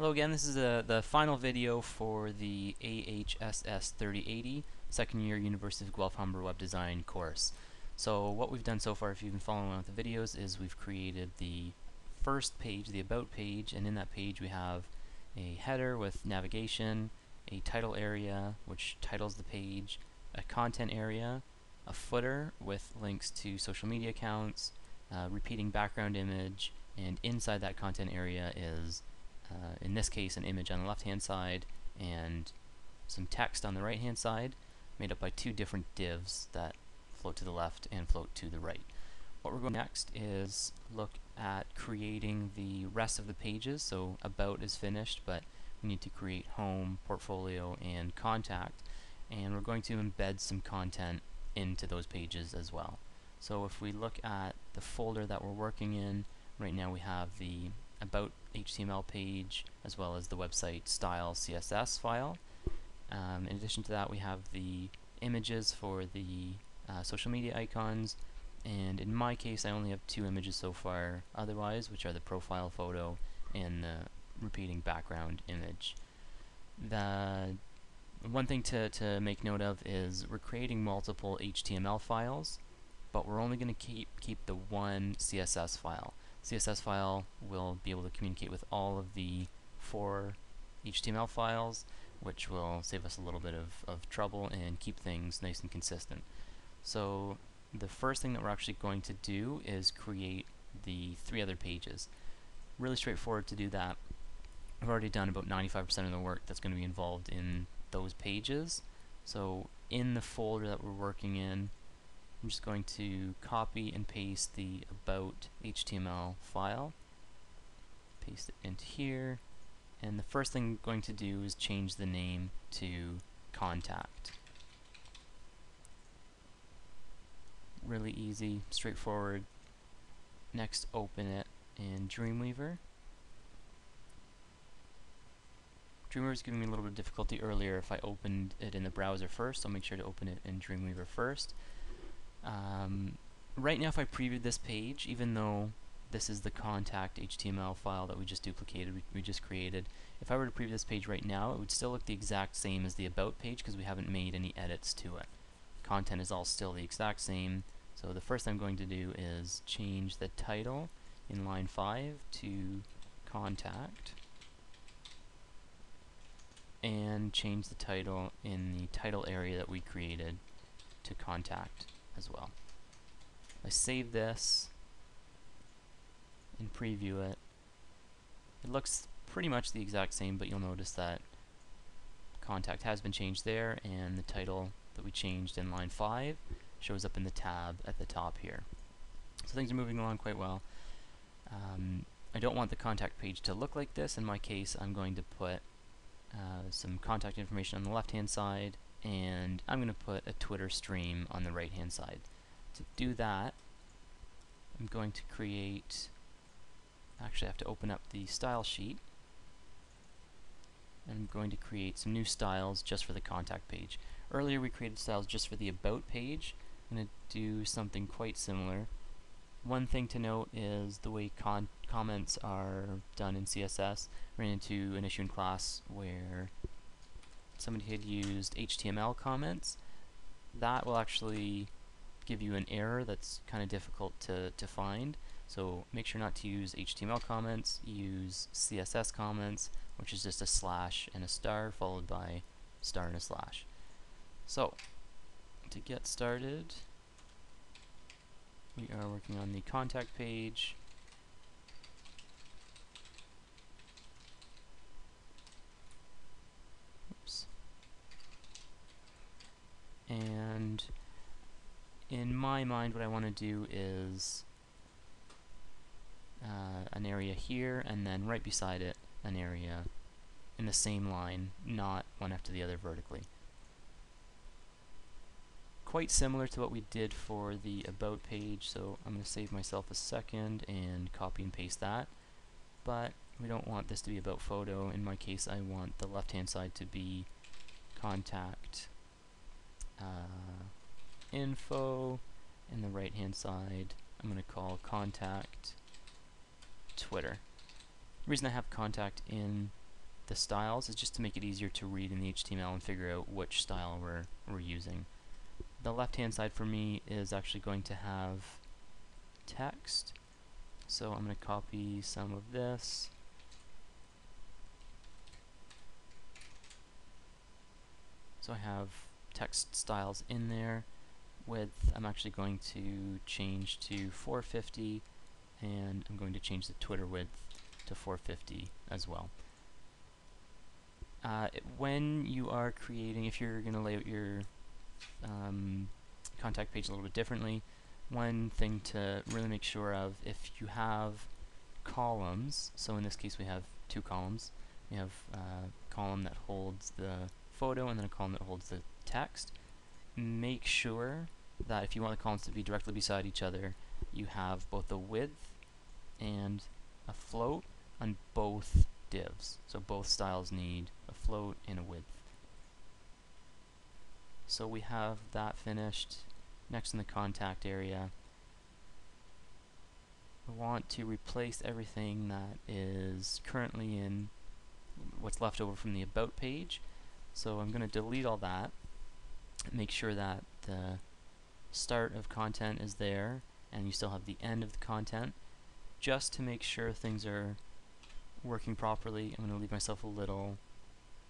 Hello again, this is the final video for the AHSS3080 second year University of Guelph-Humber Web Design course. So what we've done so far, if you've been following along with the videos, is we've created the first page, the About page, and in that page we have a header with navigation, a title area which titles the page, a content area, a footer with links to social media accounts, repeating background image, and inside that content area is in this case an image on the left hand side and some text on the right hand side, made up by two different divs that float to the left and float to the right. What we're going to do next is look at creating the rest of the pages. So About is finished, but we need to create Home, Portfolio, and Contact, and we're going to embed some content into those pages as well. So if we look at the folder that we're working in, right now we have the About HTML page as well as the website style CSS file. In addition to that, we have the images for the social media icons, and in my case I only have two images so far otherwise, which are the profile photo and the repeating background image. The one thing to make note of is we're creating multiple HTML files, but we're only going to keep the one CSS file. CSS file will be able to communicate with all of the 4 HTML files, which will save us a little bit of trouble and keep things nice and consistent. So the first thing that we're actually going to do is create the 3 other pages. Really straightforward to do that. I've already done about 95% of the work that's going to be involved in those pages. So in the folder that we're working in, I'm just going to copy and paste the About HTML file, paste it into here, and the first thing I'm going to do is change the name to Contact. Really easy, straightforward. Next, open it in Dreamweaver. Dreamweaver was giving me a little bit of difficulty earlier if I opened it in the browser first, so I'll make sure to open it in Dreamweaver first. Right now, if I previewed this page, even though this is the Contact HTML file that we just duplicated, we just created, if I were to preview this page right now, it would still look the exact same as the About page because we haven't made any edits to it. Content is all still the exact same, so the first thing I'm going to do is change the title in line 5 to Contact, and change the title in the title area that we created to Contact as well. I save this and preview it. It looks pretty much the exact same, but you'll notice that Contact has been changed there, and the title that we changed in line 5 shows up in the tab at the top here. So things are moving along quite well. I don't want the contact page to look like this. In my case, I'm going to put some contact information on the left hand side, and I'm going to put a Twitter stream on the right hand side. To do that, I'm going to create, actually I have to open up the style sheet, and I'm going to create some new styles just for the contact page. Earlier we created styles just for the About page. I'm going to do something quite similar. One thing to note is the way comments are done in CSS. I ran into an issue in class where somebody had used HTML comments. That will actually give you an error that's kind of difficult to find. So make sure not to use HTML comments, use CSS comments, which is just a slash and a star followed by star and a slash. So to get started, we are working on the contact page. Oops. And in my mind, what I want to do is an area here, and then right beside it an area in the same line, not one after the other vertically. Quite similar to what we did for the About page, so I'm going to save myself a second and copy and paste that. But we don't want this to be About photo. In my case, I want the left hand side to be Contact info, and the right hand side I'm going to call Contact Twitter. The reason I have Contact in the styles is just to make it easier to read in the HTML and figure out which style we're using. The left hand side for me is actually going to have text, so I'm going to copy some of this. So I have text styles in there. Width I'm actually going to change to 450, and I'm going to change the Twitter width to 450 as well. When you are creating, if you're going to lay out your contact page a little bit differently, one thing to really make sure of, if you have columns, so in this case we have two columns, we have a column that holds the photo and then a column that holds the text. Make sure that if you want the columns to be directly beside each other, you have both a width and a float on both divs. So both styles need a float and a width. So we have that finished. Next, in the contact area, I want to replace everything that is currently in what's left over from the about page. So I'm going to delete all that, make sure that the start of content is there and you still have the end of the content. Just to make sure things are working properly, I'm going to leave myself a little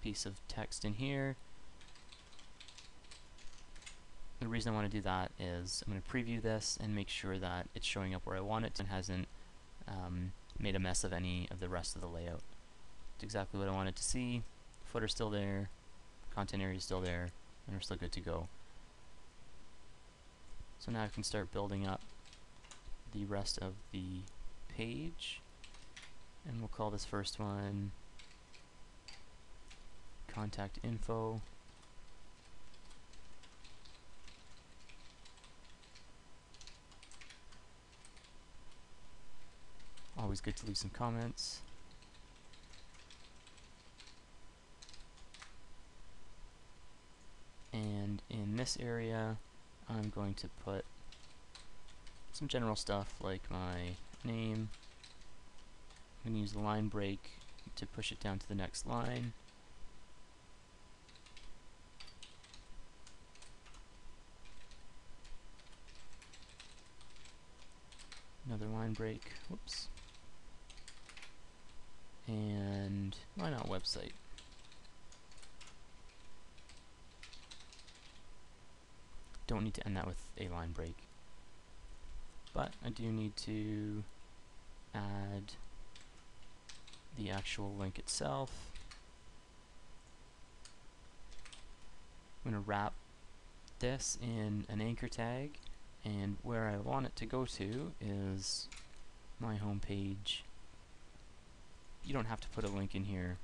piece of text in here. The reason I want to do that is I'm going to preview this and make sure that it's showing up where I want it and hasn't made a mess of any of the rest of the layout. It's exactly what I wanted to see. Footer's still there, content area is still there, and we're still good to go. So now I can start building up the rest of the page, and we'll call this first one contact info. Always good to leave some comments. And in this area, I'm going to put some general stuff like my name. I'm going to use the line break to push it down to the next line. Another line break. Whoops. And why not website? Don't need to end that with a line break, but I do need to add the actual link itself. I'm going to wrap this in an anchor tag, and where I want it to go to is my home page. You don't have to put a link in here.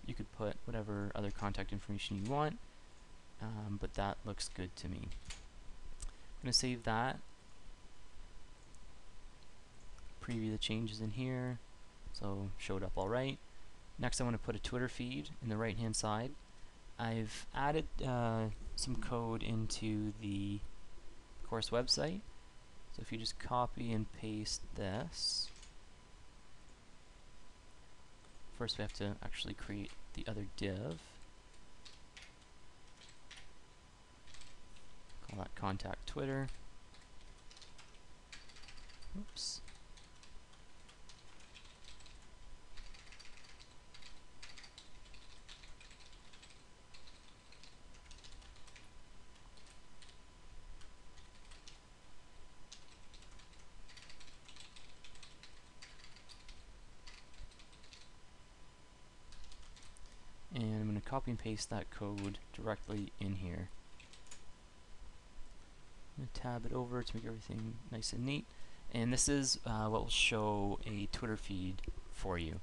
You could put whatever other contact information you want, but that looks good to me. I'm going to save that, preview the changes in here, so showed up alright. Next I want to put a Twitter feed in the right hand side. I've added some code into the course website, so if you just copy and paste this, first we have to actually create the other div. Call that contact Twitter. Oops. And I'm going to copy and paste that code directly in here. I'm going to tab it over to make everything nice and neat. And this is what will show a Twitter feed for you.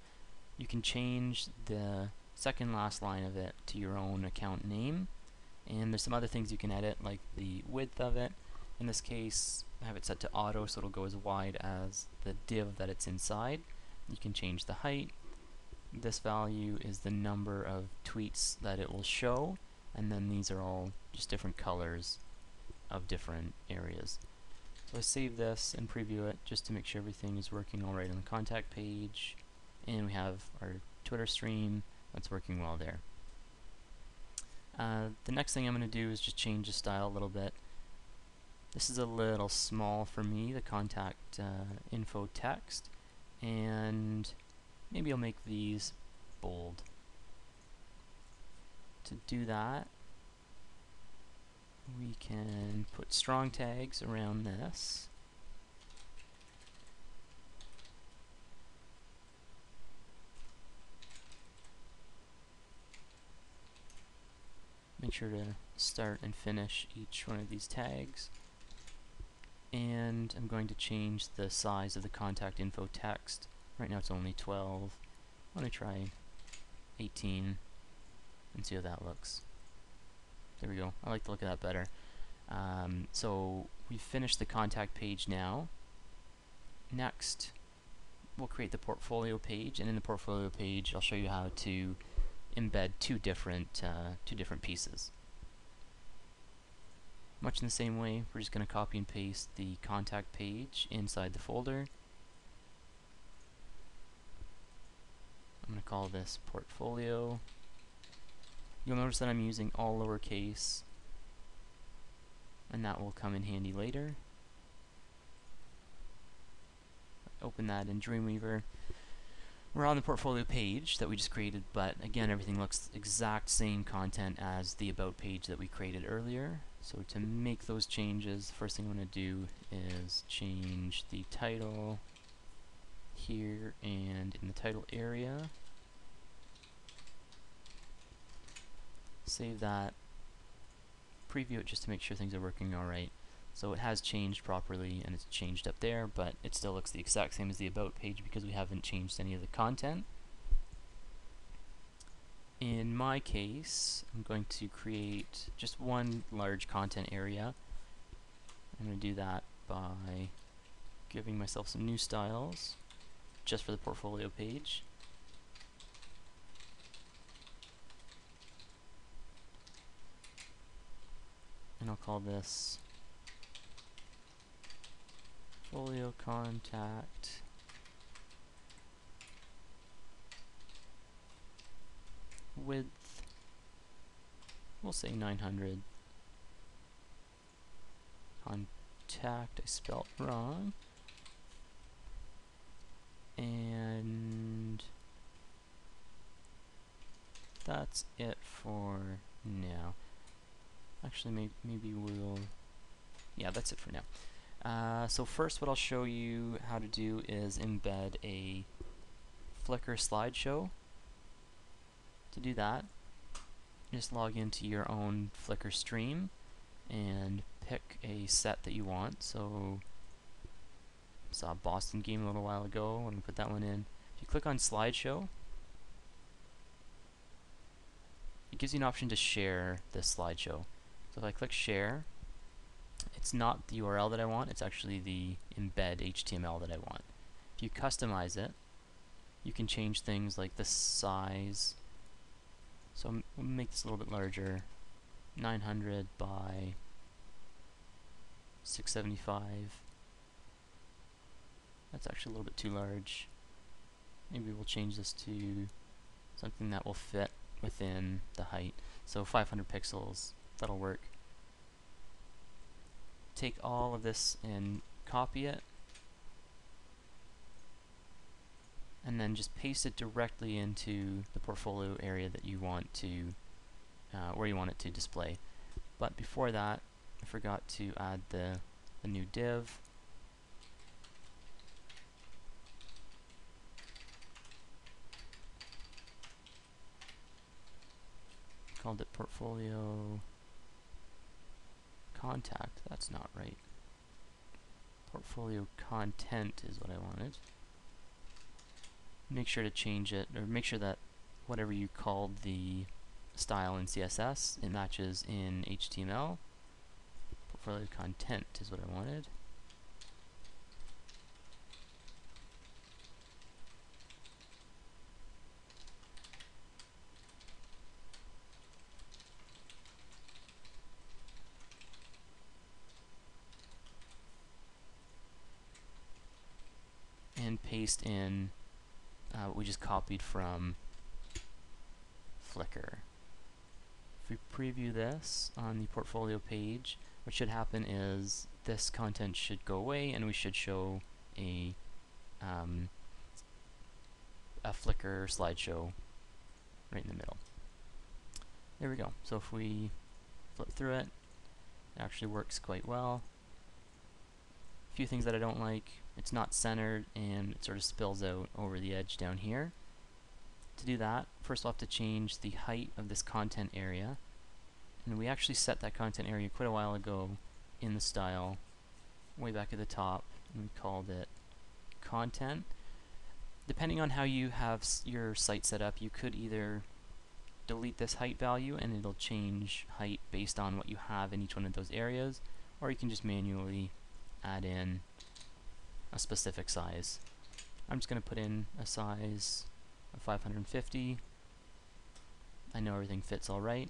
You can change the second last line of it to your own account name. And there's some other things you can edit, like the width of it. In this case, I have it set to auto, so it'll go as wide as the div that it's inside. You can change the height. This value is the number of tweets that it will show, and then these are all just different colors of different areas. So I save this and preview it just to make sure everything is working alright on the contact page, and we have our Twitter stream. That's working well there. The next thing I'm going to do is just change the style a little bit. This is a little small for me, the contact info text, and maybe I'll make these bold. To do that, we can put strong tags around this. Make sure to start and finish each one of these tags. And I'm going to change the size of the contact info text. Right now it's only 12. I want to try 18 and see how that looks. There we go. I like the look of that better. So we've finished the contact page now. Next, we'll create the portfolio page, and in the portfolio page I'll show you how to embed two different pieces. Much in the same way, we're just going to copy and paste the contact page inside the folder. I'm going to call this portfolio. You'll notice that I'm using all lowercase, and that will come in handy later. Open that in Dreamweaver. We're on the portfolio page that we just created, but again, everything looks exact same content as the about page that we created earlier. So to make those changes, the first thing I'm going to do is change the title here and in the title area. Save that, preview it just to make sure things are working alright. So it has changed properly and it's changed up there, but it still looks the exact same as the about page because we haven't changed any of the content. In my case, I'm going to create just one large content area. I'm going to do that by giving myself some new styles just for the portfolio page. And I'll call this portfolio contact width, we'll say 900. Contact, I spelled wrong. And that's it for now. Actually, maybe we'll... yeah, that's it for now. So first what I'll show you how to do is embed a Flickr slideshow. To do that, just log into your own Flickr stream and pick a set that you want. So I saw a Boston game a little while ago. I'm going to put that one in. If you click on slideshow, it gives you an option to share this slideshow. So if I click share, it's not the URL that I want, it's actually the embed HTML that I want. If you customize it, you can change things like the size. So we'll make this a little bit larger, 900 by 675. That's actually a little bit too large. Maybe we'll change this to something that will fit within the height. So 500 pixels, that'll work. Take all of this and copy it, and then just paste it directly into the portfolio area that you want to, where you want it to display. But before that, I forgot to add the new div. Called it portfolio contact. That's not right. Portfolio content is what I wanted. Make sure to change it, or make sure that whatever you called the style in CSS, it matches in HTML. Portfolio content is what I wanted. And paste in what we just copied from Flickr. If we preview this on the portfolio page, what should happen is this content should go away and we should show a Flickr slideshow right in the middle. There we go. So if we flip through it, it actually works quite well. A few things that I don't like: it's not centered and it sort of spills out over the edge down here. To do that, first we'll have to change the height of this content area, and we actually set that content area quite a while ago in the style way back at the top, and we called it content. Depending on how you have your site set up, you could either delete this height value and it'll change height based on what you have in each one of those areas, or you can just manually add in a specific size. I'm just going to put in a size of 550. I know everything fits alright.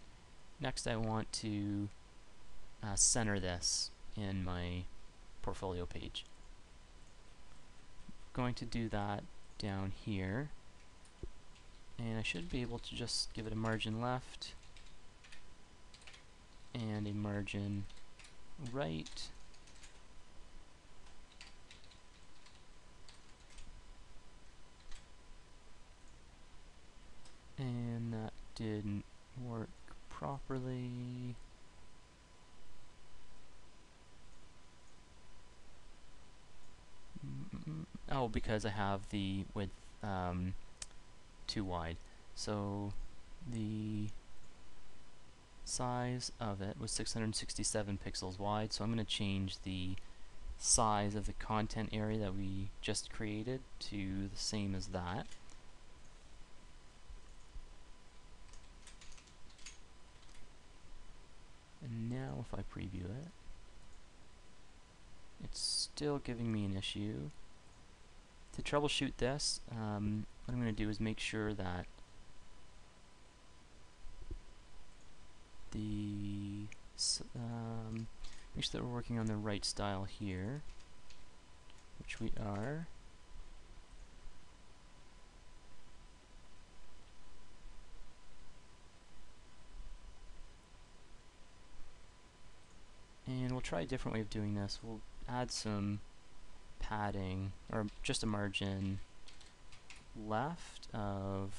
Next I want to center this in my portfolio page. I'm going to do that down here, and I should be able to just give it a margin left and a margin right. And that didn't work properly. Oh, because I have the width too wide. So the size of it was 667 pixels wide, so I'm going to change the size of the content area that we just created to the same as that. And now if I preview it, it's still giving me an issue. To troubleshoot this, what I'm going to do is make sure that make sure that we're working on the right style here, which we are. And we'll try a different way of doing this. We'll add some padding, or just a margin left of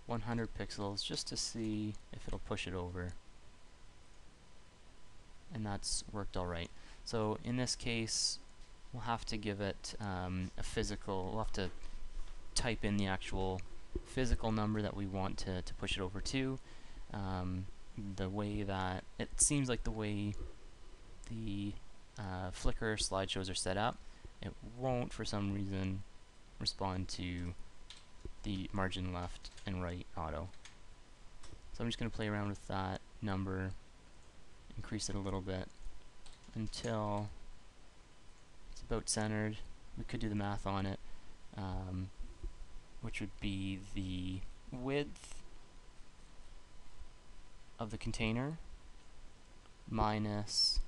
100 pixels, just to see if it'll push it over. And that's worked alright. So in this case, we'll have to give it a physical, we'll have to type in the actual physical number that we want to push it over to. The way that, it seems like the way the Flickr slideshows are set up, it won't for some reason respond to the margin left and right auto. So I'm just going to play around with that number, increase it a little bit until it's about centered. We could do the math on it, which would be the width of the container minus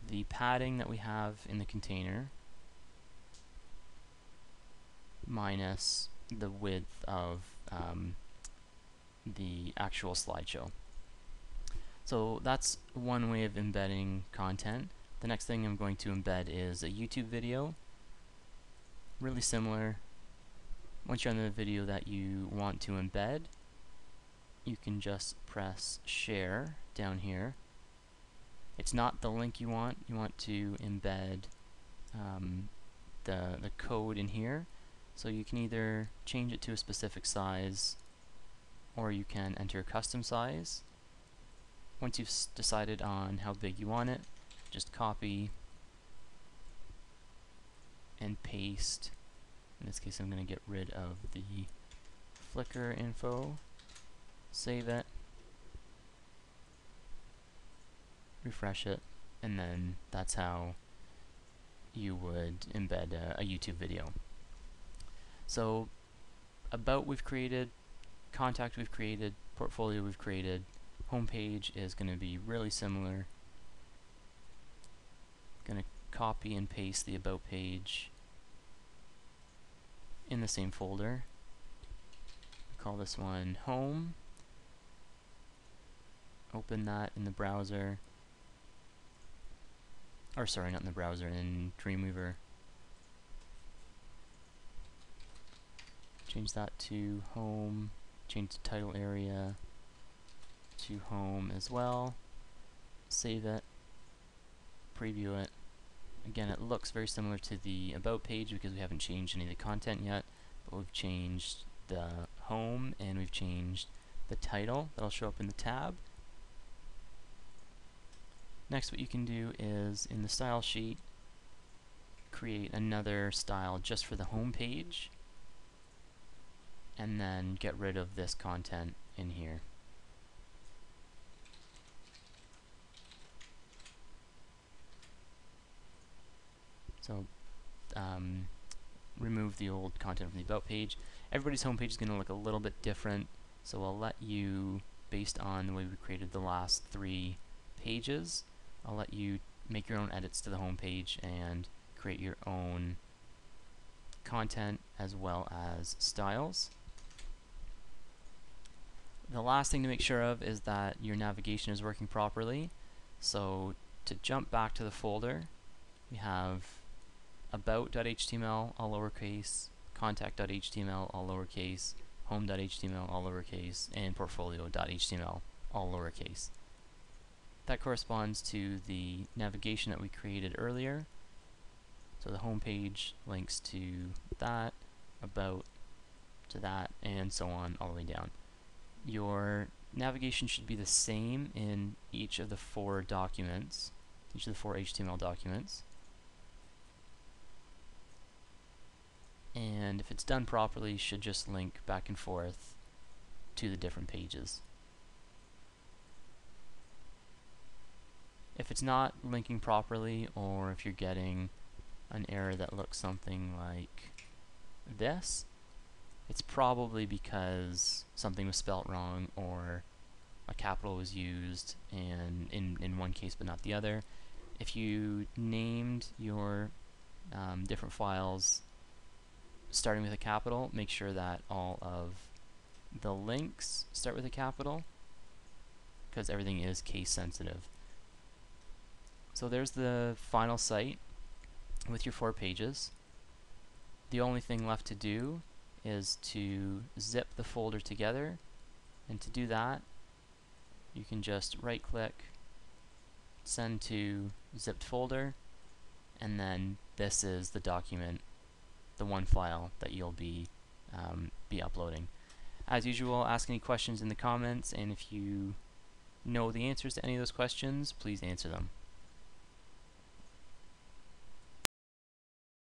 the padding that we have in the container minus the width of the actual slideshow. So that's one way of embedding content. The next thing I'm going to embed is a YouTube video. Really similar. Once you're on the video that you want to embed, you can just press share down here. It's not the link you want to embed the code in here. So you can either change it to a specific size, or you can enter a custom size. Once you've decided on how big you want it, just copy and paste. In this case I'm going to get rid of the Flickr info, save it, refresh it, and then that's how you would embed a YouTube video. So about we've created, contact we've created, portfolio we've created, homepage is going to be really similar. Going to copy and paste the about page in the same folder. Call this one home, open that in the browser, or sorry, not in the browser, in Dreamweaver. Change that to home, change the title area to home as well, save it, preview it. Again, it looks very similar to the About page because we haven't changed any of the content yet, but we've changed the home and we've changed the title that'll show up in the tab. Next, what you can do is in the style sheet, create another style just for the home page, and then get rid of this content in here. So remove the old content from the About page. Everybody's home page is going to look a little bit different, so I'll let you, based on the way we created the last 3 pages, I'll let you make your own edits to the home page and create your own content as well as styles. The last thing to make sure of is that your navigation is working properly. So to jump back to the folder, we have about.html all lowercase, contact.html all lowercase, home.html all lowercase, and portfolio.html all lowercase. That corresponds to the navigation that we created earlier. So the home page links to that, about to that, and so on all the way down. Your navigation should be the same in each of the 4 documents, each of the 4 HTML documents. And if it's done properly, should just link back and forth to the different pages. If it's not linking properly, or if you're getting an error that looks something like this, it's probably because something was spelt wrong or a capital was used and in one case but not the other. If you named your different files starting with a capital, make sure that all of the links start with a capital, because everything is case sensitive. So there's the final site with your 4 pages. The only thing left to do is to zip the folder together, and to do that you can just right click, send to zipped folder, and then this is the document, the one file that you'll be uploading. As usual, ask any questions in the comments, and if you know the answers to any of those questions, please answer them.